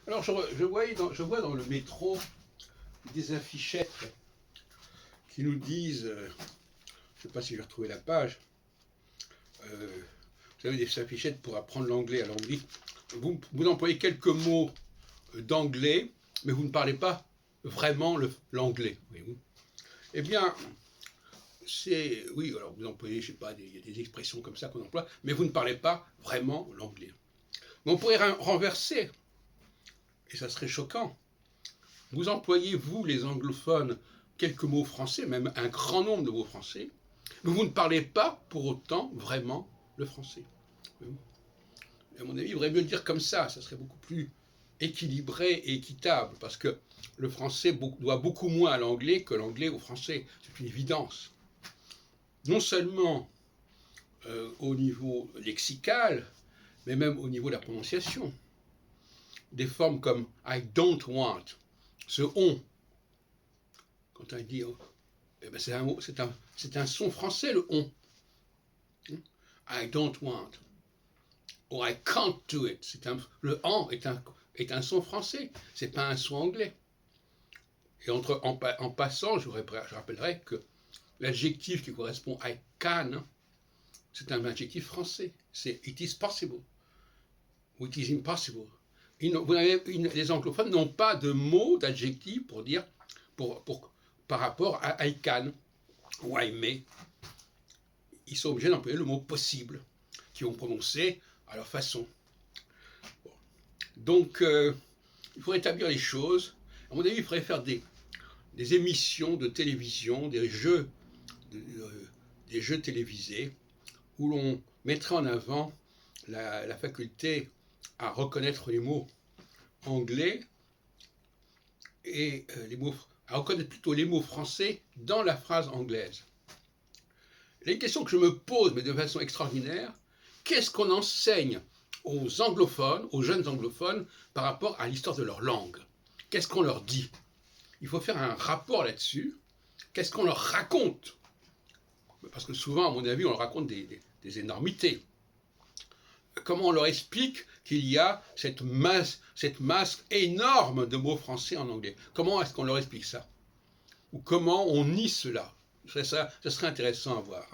Alors je vois dans le métro des affichettes qui nous disent, je ne sais pas si j'ai retrouvé la page, vous savez, des affichettes pour apprendre l'anglais. Alors on dit, vous employez quelques mots d'anglais, mais vous ne parlez pas vraiment l'anglais. Eh bien, oui, alors vous employez, je sais pas, il y a des expressions comme ça qu'on emploie, mais vous ne parlez pas vraiment l'anglais. Mais on pourrait renverser, et ça serait choquant. Vous employez, vous, les anglophones, quelques mots français, même un grand nombre de mots français, mais vous ne parlez pas pour autant vraiment le français. À mon avis, il vaudrait mieux le dire comme ça serait beaucoup plus équilibré et équitable, parce que le français doit beaucoup moins à l'anglais que l'anglais au français. C'est une évidence. Non seulement au niveau lexical, mais même au niveau de la prononciation. Des formes comme I don't want, ce on, quand on dit, eh ben c'est un son français, le on. I don't want, or I can't do it. Le en est un son français, c'est pas un son anglais. Et en passant, je rappellerai que l'adjectif qui correspond à I can, c'est un adjectif français. C'est it is possible, ou it is impossible. Les anglophones n'ont pas de mot, d'adjectif pour dire, par rapport à I can ou I may. Ils sont obligés d'employer le mot possible, qu'ils vont prononcer à leur façon. Bon. Donc, il faut établir les choses. À mon avis, il faudrait faire des émissions de télévision, des jeux télévisés, où l'on mettrait en avant la faculté à reconnaître les mots anglais et à reconnaître plutôt les mots français dans la phrase anglaise. Il y a une question que je me pose, mais de façon extraordinaire, qu'est-ce qu'on enseigne aux anglophones, aux jeunes anglophones, par rapport à l'histoire de leur langue? Qu'est-ce qu'on leur dit? Il faut faire un rapport là-dessus. Qu'est-ce qu'on leur raconte? Parce que souvent, à mon avis, on leur raconte des énormités. Comment on leur explique qu'il y a cette masse énorme de mots français en anglais? Comment est-ce qu'on leur explique ça? Ou comment on nie cela? Ça serait intéressant à voir.